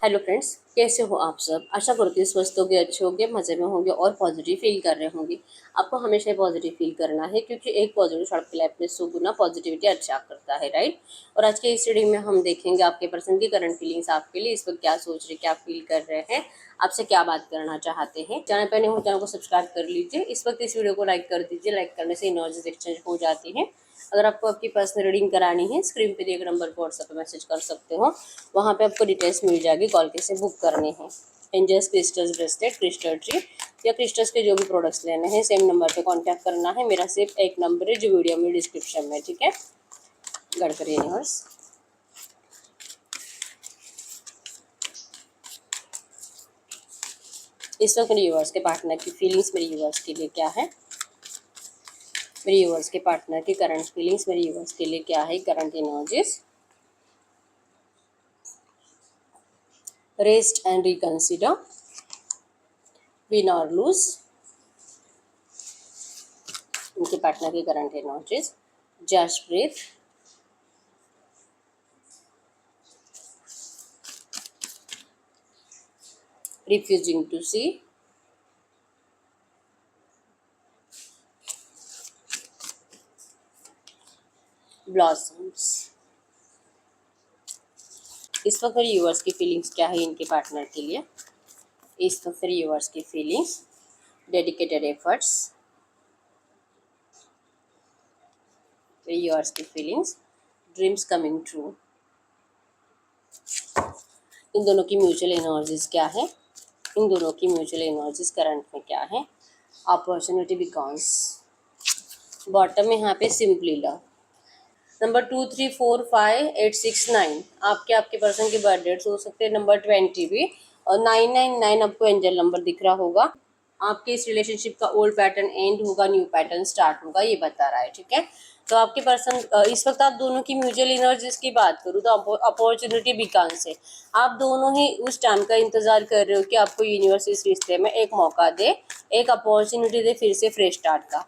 Hello friends, कैसे हो आप सब। आशा करती हूँ स्वस्थ होंगे, अच्छे होंगे, मज़े में होंगे और पॉजिटिव फील कर रहे होंगे। आपको हमेशा पॉजिटिव फील करना है क्योंकि एक पॉजिटिव आपकी लाइफ में 100 गुना पॉजिटिविटी अच्छा करता है, राइट। और आज के इस रीडिंग में हम देखेंगे आपके पर्सन की करंट फीलिंग्स आपके लिए इस वक्त क्या सोच रहे, क्या फील कर रहे हैं, आपसे क्या बात करना चाहते हैं। चैनल पर नहीं हो चैनल को सब्सक्राइब कर लीजिए। इस वक्त इस वीडियो को लाइक कर दीजिए। लाइक करने से एनर्जीज एक्सचेंज हो जाती है। अगर आपको आपकी पर्सनल रीडिंग करानी है, स्क्रीन पे दिए गए नंबर पर व्हाट्सएप पे मैसेज कर सकते हो। वहाँ पे आपको डिटेल्स मिल जाएगी, कॉल कैसे बुक करने हैं। Angels crystals bracelet, crystal tree या क्रिस्टल्स के जो भी प्रोडक्ट्स लेने हैं सेम नंबर पे कांटेक्ट करना है। मेरा सिर्फ एक नंबर है जो वीडियो में डिस्क्रिप्शन में, ठीक है। गड़करी यूनिवर्स, इस वक्त मेरे यूनिवर्स के पार्टनर की फीलिंग्स मेरे यूनिवर्स के लिए क्या है, मेरे यूनिवर्स के पार्टनर की करंट फीलिंग्स मेरे यूनिवर्स के लिए क्या है, current energies. Rest and reconsider, win और लूज, उनके पार्टनर की current energies. Just breathe, refusing to see, blossoms। इस वक्त मेरे व्यूअर्स की फीलिंग्स क्या है इनके पार्टनर के लिए। इस वक्त मेरे व्यूअर्स की फीलिंग्स, डेडिकेटेड एफर्ट्स, मेरे व्यूअर्स की फीलिंग्स, ड्रीम्स कमिंग ट्रू। इन दोनों की म्यूचुअल एनर्जीज क्या है, इन दोनों की म्यूचुअल एनर्जीज करंट में क्या है। अपॉर्चुनिटी बिकॉन्स, बॉटम में यहाँ पे सिंपली लव। नंबर 2, 3, 4, 5, 8, 6, 9 आपके पर्सन के बर्थ डेट्स हो सकते हैं। नंबर 20 भी, और 999 आपको एंजल नंबर दिख रहा होगा। आपके इस रिलेशनशिप का ओल्ड पैटर्न एंड होगा, न्यू पैटर्न स्टार्ट होगा, ये बता रहा है, ठीक है। तो आपके पर्सन इस वक्त आप दोनों की म्यूचुअल एनर्जीज की बात करूँ तो अपॉर्चुनिटी बिकॉन्स है। आप दोनों ही उस टाइम का इंतजार कर रहे हो कि आपको यूनिवर्स इस रिश्ते में एक मौका दे, एक अपॉर्चुनिटी दे फिर से फ्रेश स्टार्ट का।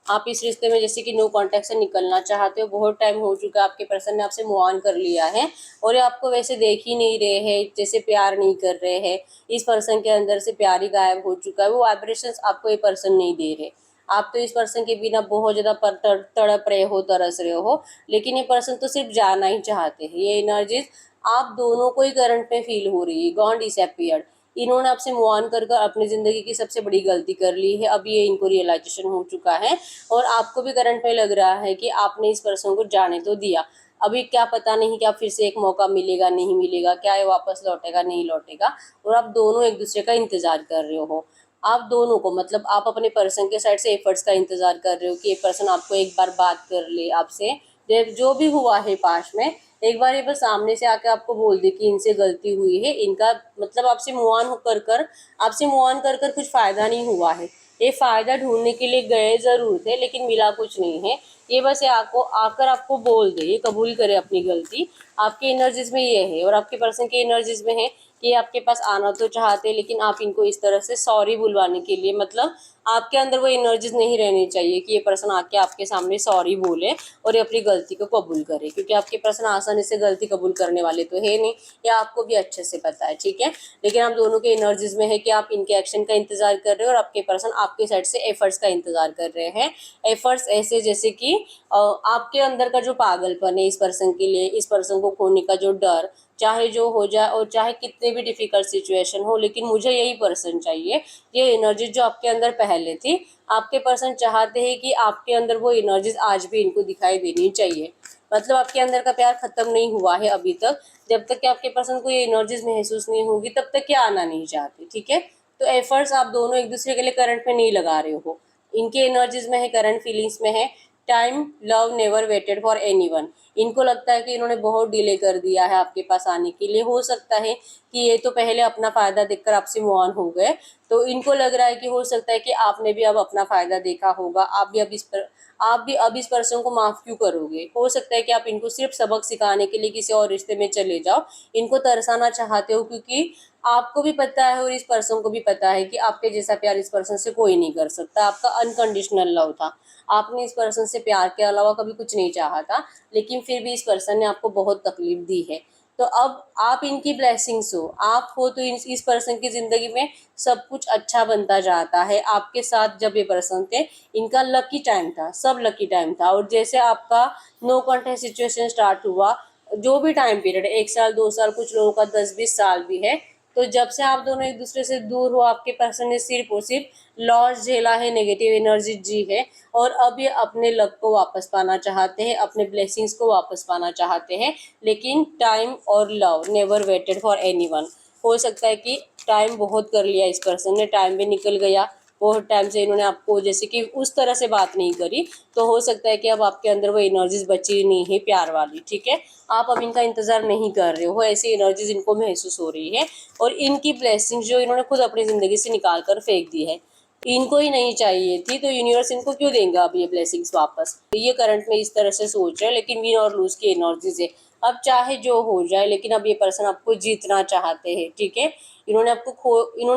आप इस रिश्ते में जैसे कि नो कॉन्टैक्ट से निकलना चाहते हो, बहुत टाइम हो चुका है, आपके पर्सन ने आपसे मूव ऑन कर लिया है और ये आपको वैसे देख ही नहीं रहे हैं, जैसे प्यार नहीं कर रहे हैं। इस पर्सन के अंदर से प्यार ही गायब हो चुका है, वो वाइब्रेशंस आपको ये पर्सन नहीं दे रहे। आप तो इस पर्सन के बिना बहुत ज़्यादा तड़प रहे हो, तरस रहे हो, लेकिन ये पर्सन तो सिर्फ जाना ही चाहते हैं। ये एनर्जीज आप दोनों को ही करंट में फील हो रही है। गॉन डिसअपीयर्ड, इन्होंने आपसे मूव ऑन कर अपनी ज़िंदगी की सबसे बड़ी गलती कर ली है। अब ये इनको रियलाइजेशन हो चुका है और आपको भी करंट में लग रहा है कि आपने इस पर्सन को जाने तो दिया। अभी क्या पता नहीं क्या फिर से एक मौका मिलेगा, नहीं मिलेगा, क्या ये वापस लौटेगा, नहीं लौटेगा, और आप दोनों एक दूसरे का इंतजार कर रहे हो। आप दोनों को मतलब आप अपने पर्सन के साइड से एफर्ट्स का इंतजार कर रहे हो कि ये पर्सन आपको एक बार बात कर ले आपसे, जो भी हुआ है पास्ट में एक बार ये बस सामने से आके आपको बोल दे कि इनसे गलती हुई है, इनका मतलब आपसे मूव ऑन कर कुछ फ़ायदा नहीं हुआ है। ये फ़ायदा ढूंढने के लिए गए ज़रूर थे लेकिन मिला कुछ नहीं है। ये बस ये आकर आपको बोल दे, ये कबूल करे अपनी गलती। आपके एनर्जीज में ये है और आपके पर्सन के एनर्जीज में है कि आपके पास आना तो चाहते लेकिन आप इनको इस तरह से सॉरी बुलवाने के लिए, मतलब आपके अंदर वो एनर्जीज नहीं रहनी चाहिए कि ये पर्सन आके आपके सामने सॉरी बोले और ये अपनी गलती को कबूल करे, क्योंकि आपके पर्सन आसानी से गलती कबूल करने वाले तो है नहीं, ये आपको भी अच्छे से पता है, ठीक है। लेकिन आप दोनों के एनर्जीज में है कि आप इनके एक्शन का इंतजार कर रहे हो और आपके पर्सन आपके साइड से एफर्ट्स का इंतजार कर रहे हैं। एफर्ट्स ऐसे जैसे कि आपके अंदर का जो पागलपन है इस पर्सन के लिए, इस पर्सन को खोने का जो डर, चाहे जो हो जाए और चाहे कितने भी डिफिकल्ट सिचुएशन हो, लेकिन मुझे यही पर्सन चाहिए। ये एनर्जी जो आपके अंदर पहले थी, आपके पर्सन चाहते हैं कि आपके अंदर वो एनर्जीज आज भी इनको दिखाई देनी चाहिए। मतलब आपके अंदर का प्यार खत्म नहीं हुआ है अभी तक। जब तक कि आपके पर्सन को ये एनर्जीज महसूस नहीं होगी तब तक क्या आना नहीं चाहते, ठीक है। तो एफर्ट्स आप दोनों एक दूसरे के लिए करंट में नहीं लगा रहे हो। इनके एनर्जीज में है, करंट फीलिंग्स में है, time love never waited for anyone. इनको लगता है कि इन्होंने बहुत डिले कर दिया है आपके पास आने के लिए। हो सकता है कि ये तो पहले अपना फ़ायदा देखकर आपसे मूव ऑन हो गए, तो इनको लग रहा है कि हो सकता है कि आपने भी अब अपना फ़ायदा देखा होगा, आप भी अब इस पर्सन को माफ़ क्यों करोगे। हो सकता है कि आप इनको सिर्फ सबक सिखाने के लिए किसी और रिश्ते में चले जाओ, इनको तरसाना चाहते हो, क्योंकि आपको भी पता है और इस पर्सन को भी पता है कि आपके जैसा प्यार इस पर्सन से कोई नहीं कर सकता। आपका अनकंडीशनल लव था, आपने इस पर्सन से प्यार के अलावा कभी कुछ नहीं चाहा था, लेकिन फिर भी इस पर्सन ने आपको बहुत तकलीफ दी है। तो अब आप इनकी ब्लेसिंग्स हो, आप हो तो इस पर्सन की ज़िंदगी में सब कुछ अच्छा बनता जाता है। आपके साथ जब ये पर्सन थे, इनका लकी टाइम था, सब लकी टाइम था। और जैसे आपका नो कॉन्टेक्ट सिचुएशन स्टार्ट हुआ, जो भी टाइम पीरियड है, 1 साल 2 साल, कुछ लोगों का 10-20 साल भी है, तो जब से आप दोनों एक दूसरे से दूर हो, आपके पर्सन ने सिर्फ और सिर्फ लॉस झेला है, नेगेटिव एनर्जी जी है, और अब ये अपने लक को वापस पाना चाहते हैं, अपने ब्लेसिंग्स को वापस पाना चाहते हैं। लेकिन टाइम और love never waited for anyone. हो सकता है कि टाइम बहुत कर लिया इस पर्सन ने, टाइम भी निकल गया, बहुत टाइम से इन्होंने आपको जैसे कि उस तरह से बात नहीं करी, तो हो सकता है कि अब आपके अंदर वो एनर्जीज बची नहीं है प्यार वाली, ठीक है। आप अब इनका इंतजार नहीं कर रहे हो, ऐसी एनर्जीज इनको महसूस हो रही है, और इनकी ब्लेसिंग जो इन्होंने खुद अपनी ज़िंदगी से निकाल कर फेंक दी है, इनको ही नहीं चाहिए थी, तो यूनिवर्स इनको क्यों देंगे अब ये ब्लेसिंग्स वापस। ये करंट में इस तरह से सोच रहे हैं, लेकिन विन और लूज की एनर्जीज है। अब चाहे जो हो जाए, लेकिन अब ये पर्सन आपको जीतना चाहते हैं, ठीक है। इन्होंने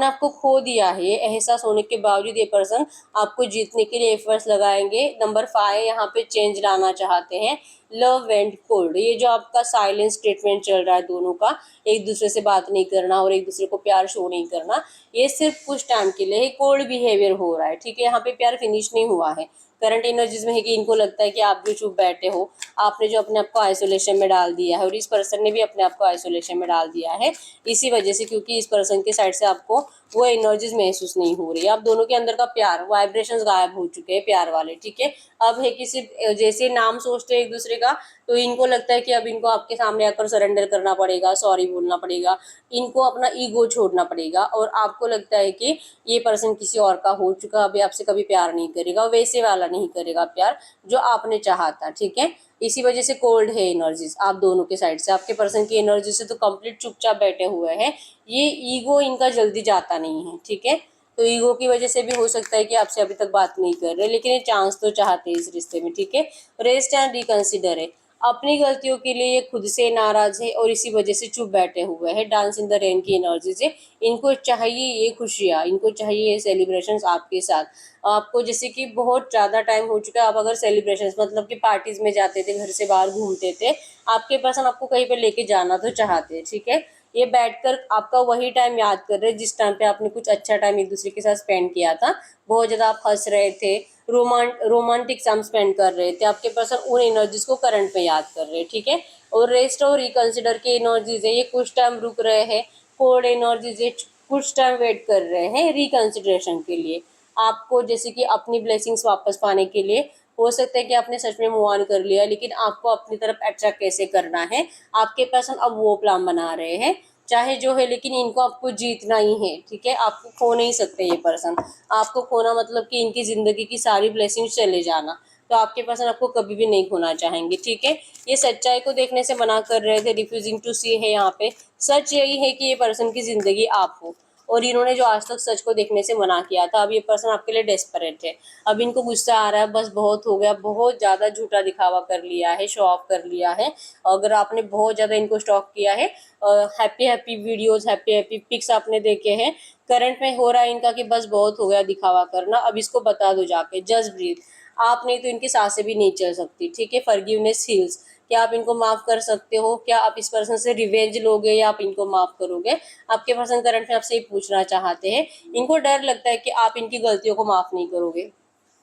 आपको खो दिया है, ये एहसास होने के बावजूद ये पर्सन आपको जीतने के लिए एफर्ट्स लगाएंगे। नंबर 5 यहाँ पे चेंज लाना चाहते हैं। लव एंड कोल्ड, ये जो आपका साइलेंस ट्रीटमेंट चल रहा है दोनों का, एक दूसरे से बात नहीं करना और एक दूसरे को प्यार शो नहीं करना, ये सिर्फ कुछ टाइम के लिए कोल्ड बिहेवियर हो रहा है, ठीक है। यहाँ पे प्यार फिनिश नहीं हुआ है। करंट एनर्जीज में है कि इनको लगता है कि आप जो चुप बैठे हो, आपने जो अपने आप को आइसोलेशन में डाल दिया है, और इस पर्सन ने भी अपने आप को आइसोलेशन में डाल दिया है इसी वजह से, क्योंकि इस पर्सन की साइड से आपको वो एनर्जीज महसूस नहीं हो रही है। आप दोनों के अंदर का प्यार, वाइब्रेशंस गायब हो चुके हैं प्यार वाले, ठीक है। अब है कि सिर्फ जैसे नाम सोचते हैं एक दूसरे का, तो इनको लगता है कि अब इनको आपके सामने आकर सरेंडर करना पड़ेगा, सॉरी बोलना पड़ेगा, इनको अपना ईगो छोड़ना पड़ेगा, और आपको लगता है कि ये पर्सन किसी और का हो चुका, अभी आपसे कभी प्यार नहीं करेगा, वैसे वाला नहीं करेगा प्यार जो आपने चाहा था, ठीक है। इसी वजह से कोल्ड है एनर्जीज आप दोनों के साइड से। आपके पर्सन की एनर्जी से तो कंप्लीट चुपचाप बैठे हुए हैं, ये ईगो इनका जल्दी जाता नहीं है, ठीक है। तो ईगो की वजह से भी हो सकता है कि आपसे अभी तक बात नहीं कर रहे, लेकिन ये चांस तो चाहते हैं इस रिश्ते में, ठीक है। रेस्ट एंड रिकंसिडर है, अपनी गलतियों के लिए ये खुद से नाराज है और इसी वजह से चुप बैठे हुए हैं। डांस इन द रेन की एनर्जी से इनको चाहिए ये खुशियाँ, इनको चाहिए ये सेलिब्रेशंस आपके साथ। आपको जैसे कि बहुत ज़्यादा टाइम हो चुका है, आप अगर सेलिब्रेशंस मतलब कि पार्टीज में जाते थे, घर से बाहर घूमते थे, आपके पर्सन आपको कहीं पर लेके जाना तो चाहते हैं, ठीक है। ये बैठकर आपका वही टाइम याद कर रहे हैं जिस टाइम पे आपने कुछ अच्छा टाइम एक दूसरे के साथ स्पेंड किया था। बहुत ज़्यादा आप हंस रहे थे, रोमांटिक टाइम स्पेंड कर रहे थे, आपके पर्सन उन एनर्जीज को करंट में याद कर रहे हैं, ठीक है। और रेस्ट और रिकंसिडर की एनर्जीज है, ये कुछ टाइम रुक रहे हैं। कोल्ड एनर्जीज है, कुछ टाइम वेट कर रहे हैं रिकंसिडरेशन के लिए, आपको जैसे कि अपनी ब्लेसिंग्स वापस पाने के लिए। हो सकता है कि आपने सच में मूव ऑन कर लिया, लेकिन आपको अपनी तरफ अट्रैक्ट कैसे करना है, आपके पर्सन अब वो प्लान बना रहे हैं, चाहे जो है, लेकिन इनको आपको जीतना ही है, ठीक है। आपको खो नहीं सकते ये पर्सन, आपको खोना मतलब कि इनकी ज़िंदगी की सारी ब्लेसिंग्स चले जाना, तो आपके पर्सन आपको कभी भी नहीं खोना चाहेंगे, ठीक है। ये सच्चाई को देखने से मना कर रहे थे, रिफ्यूजिंग टू सी है यहाँ पे। सच यही है कि ये पर्सन की ज़िंदगी आप हो, और इन्होंने जो आज तक सच को देखने से मना किया था, अब ये पर्सन आपके लिए डेस्परेट है। अब इनको गुस्सा आ रहा है, बस बहुत हो गया, बहुत ज़्यादा झूठा दिखावा कर लिया है, शो ऑफ कर लिया है। अगर आपने बहुत ज़्यादा इनको स्टॉक किया है, happy happy videos, happy happy pics आपने देखे हैं, करंट में हो रहा है इनका कि बस बहुत हो गया दिखावा करना, अब इसको बता दो जाके, जस्ट ब्रीथ। आप नहीं तो इनकी सांसें भी नहीं चल सकती, ठीक है। फॉरगिवनेस हील्स, क्या आप इनको माफ़ कर सकते हो? क्या आप इस पर्सन से रिवेंज लोगे या आप इनको माफ़ करोगे? आपके पर्सन करंट में आपसे ये पूछना चाहते हैं। इनको डर लगता है कि आप इनकी गलतियों को माफ़ नहीं करोगे।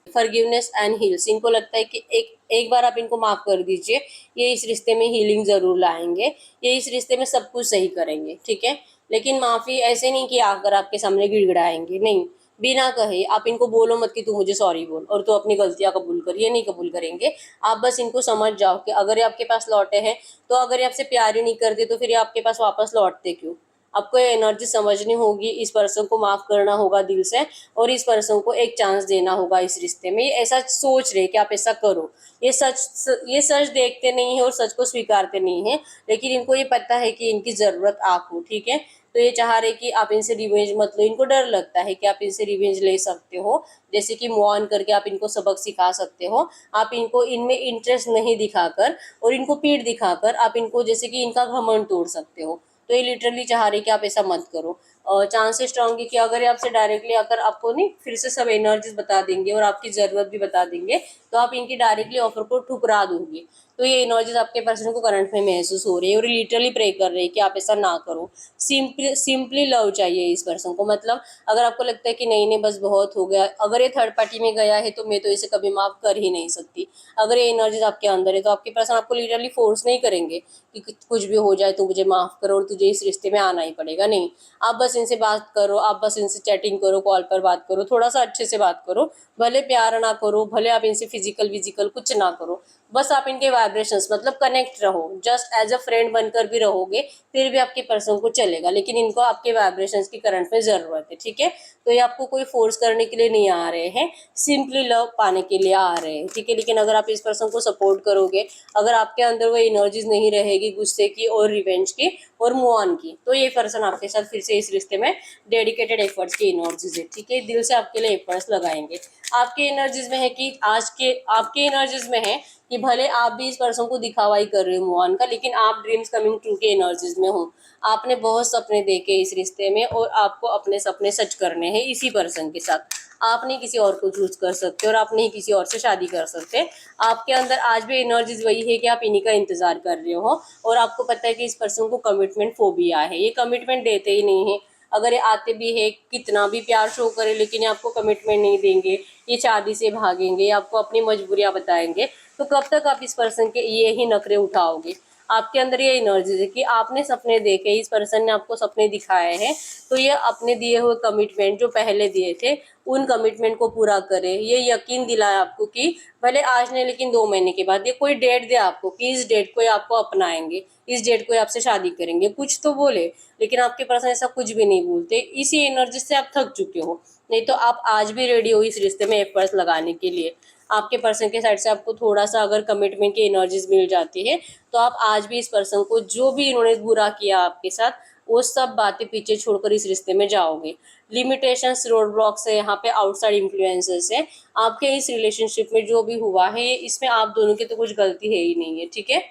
फॉरगिवनेस एंड हील्स, इनको लगता है कि एक एक बार आप इनको माफ़ कर दीजिए, ये इस रिश्ते में हीलिंग ज़रूर लाएंगे, ये इस रिश्ते में सब कुछ सही करेंगे, ठीक है। लेकिन माफ़ी ऐसे नहीं कि आकर आपके सामने गिड़गिड़ाएंगे, नहीं, बिना कहे आप इनको बोलो मत कि तू मुझे सॉरी बोल और तू अपनी गलतियां कबूल कर, ये नहीं कबूल करेंगे। आप बस इनको समझ जाओ कि अगर ये आपके पास लौटे हैं, तो अगर ये आपसे प्यार ही नहीं करते तो फिर ये आपके पास वापस लौटते क्यों? आपको ये एनर्जी समझनी होगी, इस पर्सन को माफ़ करना होगा दिल से, और इस पर्सन को एक चांस देना होगा इस रिश्ते में। ये ऐसा सोच रहे कि आप ऐसा करो, ये सच देखते नहीं है और सच को स्वीकारते नहीं है, लेकिन इनको ये पता है कि इनकी ज़रूरत आप हो, ठीक है। तो ये चाह रहे कि आप इनसे रिवेंज मत लो, इनको डर लगता है कि आप इनसे रिवेंज ले सकते हो, जैसे कि मूव ऑन करके आप इनको सबक सिखा सकते हो। आप इनको इनमें इंटरेस्ट नहीं दिखाकर और इनको पीठ दिखाकर आप इनको जैसे कि इनका घमंड तोड़ सकते हो। तो ये लिटरली चाह रहे कि आप ऐसा मत करो। चांसेस स्ट्रॉन्ग है कि अगर ये आपसे डायरेक्टली अगर आपको नहीं फिर से सब एनर्जीज बता देंगे और आपकी ज़रूरत भी बता देंगे, तो आप इनकी डायरेक्टली ऑफर को ठुकरा दोगे। तो ये एनर्जीज आपके पर्सन को करंट में महसूस हो रही है और लिटरली प्रे कर रही है कि आप ऐसा ना करो। सिंपली लव चाहिए इस पर्सन को। मतलब अगर आपको लगता है कि नहीं नहीं बस बहुत हो गया, अगर ये थर्ड पार्टी में गया है तो मैं तो इसे कभी माफ कर ही नहीं सकती। अगर ये एनर्जीज आपके अंदर है तो आपके पर्सन आपको लिटरली फोर्स नहीं करेंगे कि कुछ भी हो जाए तो मुझे माफ करो और तुझे इस रिश्ते में आना ही पड़ेगा। नहीं, आप बस इनसे बात करो, आप बस इनसे चैटिंग करो, कॉल पर बात करो, थोड़ा सा अच्छे से बात करो, भले प्यार ना करो, भले आप इनसे फिजिकल कुछ ना करो, बस आप इनके वाइब्रेशंस मतलब कनेक्ट रहो, जस्ट एज अ फ्रेंड बनकर भी रहोगे फिर भी आपके पर्सन को चलेगा, लेकिन इनको आपके वाइब्रेशंस की करंट में जरूरत है। ठीक है, तो ये आपको कोई फोर्स करने के लिए नहीं आ रहे हैं, सिंपली लव पाने के लिए आ रहे हैं। ठीक है, लेकिन अगर आप इस पर्सन को सपोर्ट करोगे, अगर आपके अंदर वो एनर्जीज नहीं रहेगी गुस्से की और रिवेंज की और मूव ऑन की, तो ये पर्सन आपके साथ फिर से इस रिश्ते में डेडिकेटेड एफर्ट्स की एनर्जीज है। ठीक है, दिल से आपके लिए एफर्ट्स लगाएंगे। आपके एनर्जीज में है कि आपके एनर्जीज में है कि भले आप भी इस पर्सन को दिखावा ही कर रहे हो मूव ऑन का, लेकिन आप ड्रीम्स कमिंग ट्रू के एनर्जीज में हो। आपने बहुत सपने देखे इस रिश्ते में और आपको अपने सपने सच करने हैं इसी पर्सन के साथ। आप नहीं किसी और को चूज कर सकते और आप नहीं किसी और से शादी कर सकते। आपके अंदर आज भी एनर्जीज वही है कि आप इन्हीं का इंतजार कर रहे हो और आपको पता है कि इस पर्सन को कमिटमेंट फोबिया है, ये कमिटमेंट देते ही नहीं है। अगर ये आते भी है, कितना भी प्यार शो करे, लेकिन ये आपको कमिटमेंट नहीं देंगे, ये शादी से भागेंगे, आपको अपनी मजबूरियां बताएंगे, तो कब तक आप इस पर्सन के ये ही नखरे उठाओगे। आपके अंदर ये एनर्जी है कि आपने सपने देखे, इस पर्सन ने आपको सपने दिखाए हैं, तो ये अपने दिए हुए कमिटमेंट जो पहले दिए थे उन कमिटमेंट को पूरा करे। ये यकीन दिलाए आपको कि भले आज नहीं लेकिन 2 महीने के बाद ये कोई डेट दे आपको कि इस डेट को ये आपको अपनाएंगे, इस डेट को ये आपसे शादी करेंगे, कुछ तो बोले, लेकिन आपके पर्सन ऐसा कुछ भी नहीं बोलते। इसी एनर्जी से आप थक चुके हो, नहीं तो आप आज भी रेडी हो इस रिश्ते में एफर्ट्स लगाने के लिए। आपके पर्सन के साइड से आपको थोड़ा सा अगर कमिटमेंट की एनर्जीज मिल जाती है तो आप आज भी इस पर्सन को, जो भी इन्होंने बुरा किया आपके साथ, वो सब बातें पीछे छोड़कर इस रिश्ते में जाओगे। लिमिटेशंस, रोड ब्लॉक्स है यहाँ पे, आउटसाइड इन्फ्लुएंसेस है आपके इस रिलेशनशिप में। जो भी हुआ है इसमें आप दोनों की तो कुछ गलती है ही नहीं है। ठीक है,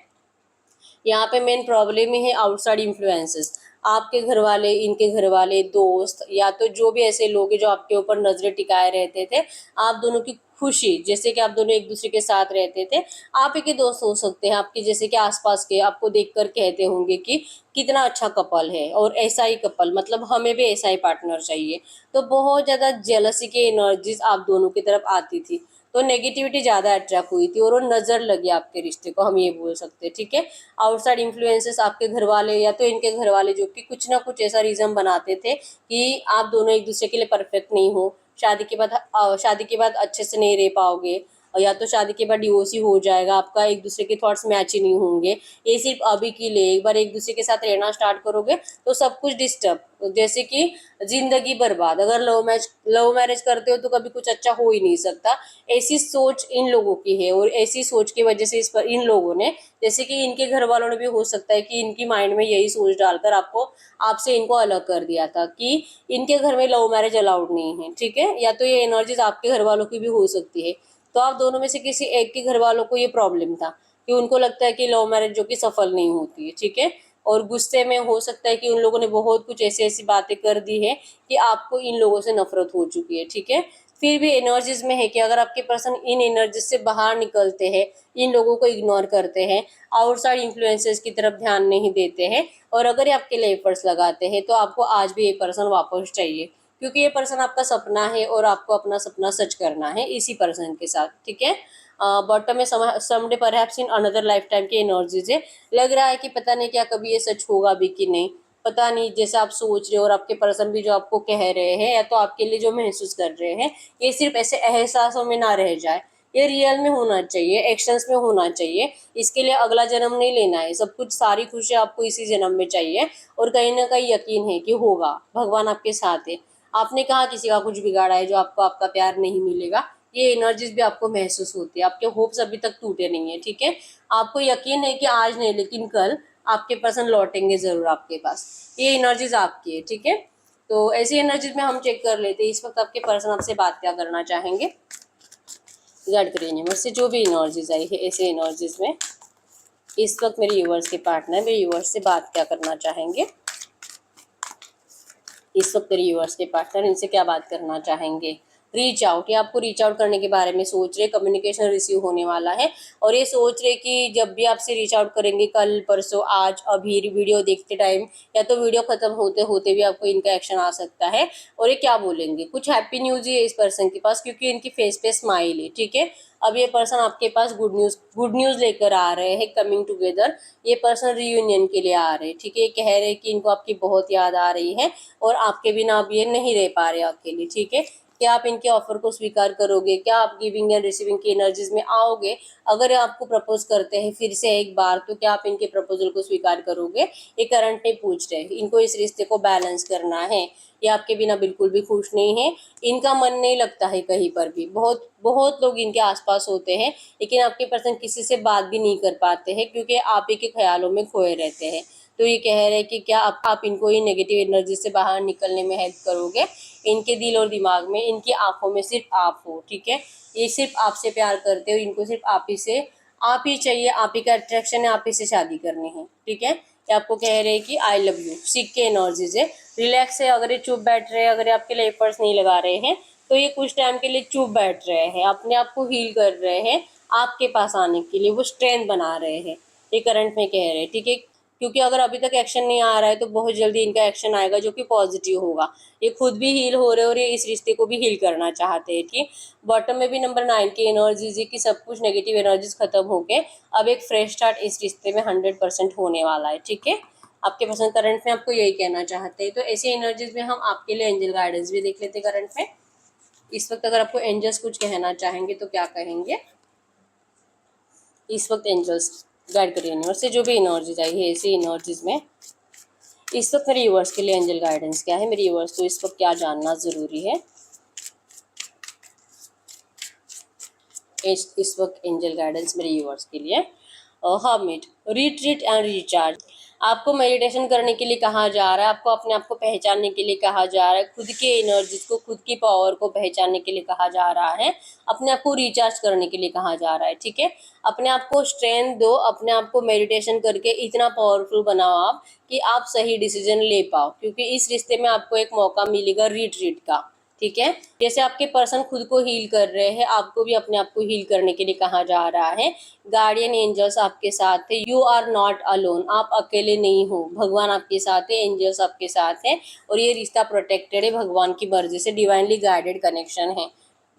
यहाँ पे मेन प्रॉब्लम ही है आउटसाइड इन्फ्लुएंसेस। आपके घर वाले, इनके घर वाले, दोस्त, या तो जो भी ऐसे लोग हैं जो आपके ऊपर नजरें टिकाए रहते थे। आप दोनों की खुशी, जैसे कि आप दोनों एक दूसरे के साथ रहते थे, आप ही के दोस्त हो सकते हैं आपके, जैसे कि आसपास के आपको देखकर कहते होंगे कि कितना अच्छा कपल है और ऐसा ही कपल, मतलब हमें भी ऐसा ही पार्टनर चाहिए। तो बहुत ज़्यादा जेलसी की एनर्जीज आप दोनों की तरफ आती थी, तो नेगेटिविटी ज़्यादा अट्रैक्ट हुई थी और वो नज़र लगी आपके रिश्ते को, हम ये बोल सकते हैं। ठीक है, आउटसाइड इन्फ्लुएंसेस आपके घर वाले या तो इनके घर वाले, जो कि कुछ ना कुछ ऐसा रीज़न बनाते थे कि आप दोनों एक दूसरे के लिए परफेक्ट नहीं हो, शादी के बाद अच्छे से नहीं रह पाओगे, या तो शादी के बाद डिवोर्स ही हो जाएगा आपका, एक दूसरे के थॉट्स मैच ही नहीं होंगे, ये सिर्फ अभी के लिए। एक बार एक दूसरे के साथ रहना स्टार्ट करोगे तो सब कुछ डिस्टर्ब, जैसे कि जिंदगी बर्बाद। अगर लव मैरिज करते हो तो कभी कुछ अच्छा हो ही नहीं सकता, ऐसी सोच इन लोगों की है। और ऐसी सोच की वजह से इस पर इन लोगों ने, जैसे कि इनके घर वालों ने भी हो सकता है कि इनकी माइंड में यही सोच डालकर आपसे इनको अलग कर दिया था कि इनके घर में लव मैरिज अलाउड नहीं है। ठीक है, या तो ये एनर्जीज आपके घर वालों की भी हो सकती है। तो आप दोनों में से किसी एक के घर वालों को ये प्रॉब्लम था कि उनको लगता है कि लव मैरिज जो कि सफल नहीं होती है। ठीक है, और गुस्से में हो सकता है कि उन लोगों ने बहुत कुछ ऐसी ऐसी बातें कर दी है कि आपको इन लोगों से नफरत हो चुकी है। ठीक है, फिर भी एनर्जीज में है कि अगर आपके पर्सन इन एनर्जीज से बाहर निकलते हैं, इन लोगों को इग्नोर करते हैं, आउटसाइड इन्फ्लुएंसेस की तरफ ध्यान नहीं देते हैं, और अगर ये आपके लिए एफर्ट्स लगाते हैं, तो आपको आज भी ये पर्सन वापस चाहिए, क्योंकि ये पर्सन आपका सपना है और आपको अपना सपना सच करना है इसी पर्सन के साथ। ठीक है, बॉटम में someday perhaps in another life time की एनर्जीज है। लग रहा है कि पता नहीं क्या कभी ये सच होगा भी कि नहीं, पता नहीं, जैसे आप सोच रहे हो और आपके पर्सन भी जो आपको कह रहे हैं या तो आपके लिए जो महसूस कर रहे हैं, ये सिर्फ ऐसे एहसासों में ना रह जाए, ये रियल में होना चाहिए, एक्शंस में होना चाहिए। इसके लिए अगला जन्म नहीं लेना है, सब कुछ, सारी खुशी आपको इसी जन्म में चाहिए। और कहीं ना कहीं यकीन है कि होगा, भगवान आपके साथ है। आपने कहा किसी का कुछ बिगाड़ा है जो आपको आपका प्यार नहीं मिलेगा, ये एनर्जीज भी आपको महसूस होती है, आपके होप्स अभी तक टूटे नहीं है। ठीक है, आपको यकीन है कि आज नहीं लेकिन कल आपके पर्सन लौटेंगे जरूर आपके पास, ये एनर्जीज आपकी है। ठीक है, तो ऐसी एनर्जीज में हम चेक कर लेते हैं इस वक्त आपके पर्सन आपसे बात क्या करना चाहेंगे। गाइड करिए यूनिवर्स से जो भी एनर्जीज आई है ऐसे एनर्जीज में इस वक्त मेरे यूनिवर्स के पार्टनर मेरे यूनिवर्स से बात क्या करना चाहेंगे। इस वक्त मेरे व्यूअर्स के पार्टनर इनसे क्या बात करना चाहेंगे। रीच आउट, ये आपको रीच आउट करने के बारे में सोच रहे, कम्युनिकेशन रिसीव होने वाला है और ये सोच रहे कि जब भी आपसे रीच आउट करेंगे, कल परसों आज अभी वीडियो देखते टाइम या तो वीडियो खत्म होते होते भी आपको इनका एक्शन आ सकता है। और ये क्या बोलेंगे, कुछ हैप्पी न्यूज ही है इस पर्सन के पास, क्योंकि इनकी फेस पे स्माइल है। ठीक है, अब ये पर्सन आपके पास गुड न्यूज लेकर आ रहे हैं, कमिंग टुगेदर। ये पर्सन रियूनियन के लिए आ रहे हैं। ठीक है, ये कह रहे हैं कि इनको आपकी बहुत याद आ रही है और आपके बिना अब ये नहीं रह पा रहे अकेले। ठीक है, क्या आप इनके ऑफर को स्वीकार करोगे, क्या आप गिविंग एंड रिसीविंग की एनर्जीज में आओगे। अगर ये आपको प्रपोज करते हैं फिर से एक बार, तो क्या आप इनके प्रपोजल को स्वीकार करोगे। ये करंट में पूछ रहे हैं, इनको इस रिश्ते को बैलेंस करना है। ये आपके बिना बिल्कुल भी खुश नहीं है, इनका मन नहीं लगता है कहीं पर भी। बहुत बहुत लोग इनके आसपास होते हैं, लेकिन आपके पर्सन किसी से बात भी नहीं कर पाते हैं, क्योंकि आप ही के ख्यालों में खोए रहते हैं। तो ये कह रहे हैं कि क्या आप इनको ये नेगेटिव एनर्जी से बाहर निकलने में हेल्प करोगे। इनके दिल और दिमाग में, इनकी आंखों में सिर्फ आप हो। ठीक है, ये सिर्फ आपसे प्यार करते हो, इनको सिर्फ आप ही चाहिए, आप ही का अट्रैक्शन है, आप ही से शादी करनी है। ठीक है, ये आपको कह रहे हैं कि आई लव यू। सीख के एनर्जीज है, रिलैक्स है। अगर ये चुप बैठ रहे हैं, अगर ये आपके लिए एफर्ट्स नहीं लगा रहे हैं, तो ये कुछ टाइम के लिए चुप बैठ रहे हैं, अपने आप को हील कर रहे हैं। आपके पास आने के लिए वो स्ट्रेंथ बना रहे हैं, ये करंट में कह रहे हैं। ठीक है, क्योंकि अगर अभी तक एक्शन नहीं आ रहा है तो बहुत जल्दी इनका एक्शन आएगा, जो कि पॉजिटिव होगा। ये खुद भी हील हो रहे हैं और ये इस रिश्ते को भी हील करना चाहते हैं। ठीक, बॉटम में भी नंबर 9 की एनर्जीज है कि सब कुछ नेगेटिव एनर्जीज खत्म होके अब एक फ्रेश स्टार्ट इस रिश्ते में 100% होने वाला है। ठीक है, आपके पसंद करंट में आपको यही कहना चाहते हैं। तो ऐसी एनर्जीज में हम आपके लिए एंजल गाइडेंस भी देख लेते हैं करंट में। इस वक्त अगर आपको एंजल्स कुछ कहना चाहेंगे तो क्या कहेंगे। इस वक्त एंजल्स गाइड करिए यूनिवर्स से, जो भी एनर्जीज आई है ऐसी एनर्जीज में इस वक्त मेरे यूवर्स के लिए एंजल गाइडेंस क्या है। मेरे यूवर्स को इस वक्त क्या जानना जरूरी है। इस वक्त एंजल गाइडेंस मेरे यूवर्स के लिए। Hermit, retreat and recharge. आपको मेडिटेशन करने के लिए कहा जा रहा है, आपको अपने आप को पहचानने के लिए कहा जा रहा है, खुद के एनर्जीज को, खुद की पावर को पहचानने के लिए कहा जा रहा है, अपने आप को रिचार्ज करने के लिए कहा जा रहा है। ठीक है, अपने आप को स्ट्रेंथ दो, अपने आप को मेडिटेशन करके इतना पावरफुल बनाओ आप कि आप सही डिसीजन ले पाओ, क्योंकि इस रिश्ते में आपको एक मौका मिलेगा रिट्रीट का। ठीक है, जैसे आपके पर्सन खुद को हील कर रहे हैं, आपको भी अपने आप को हील करने के लिए कहा जा रहा है। गार्डियन एंजल्स आपके साथ है, यू आर नॉट अलोन, आप अकेले नहीं हो, भगवान आपके साथ है, एंजल्स आपके साथ है और ये रिश्ता प्रोटेक्टेड है, भगवान की मर्जी से डिवाइनली गाइडेड कनेक्शन है।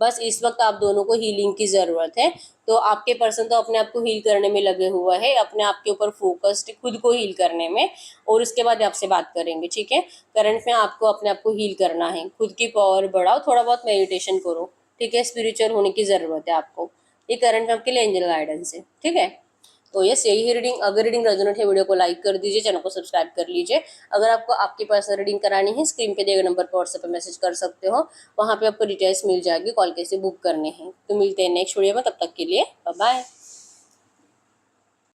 बस इस वक्त आप दोनों को हीलिंग की ज़रूरत है। तो आपके पर्सन तो अपने आप को हील करने में लगे हुआ है, अपने आप के ऊपर फोकस्ड, खुद को हील करने में, और उसके बाद आपसे बात करेंगे। ठीक है, करंट में आपको अपने आप को हील करना है, खुद की पावर बढ़ाओ, थोड़ा बहुत मेडिटेशन करो। ठीक है, स्पिरिचुअल होने की ज़रूरत है आपको। ये करंट में आपके लिए एंजल गाइडेंस है। ठीक है, तो यस यही रीडिंग। अगर रीडिंग रेजोनेट है वीडियो को लाइक कर दीजिए, चैनल को सब्सक्राइब कर लीजिए। अगर आपको आपके पास रीडिंग करानी है, स्क्रीन पे दिए गए नंबर पर व्हाट्सएप पे मैसेज कर सकते हो, वहाँ पे आपको डिटेल्स मिल जाएगी, कॉल कैसे बुक करने हैं। तो मिलते हैं नेक्स्ट वीडियो में, तब तक के लिए बाय बाय।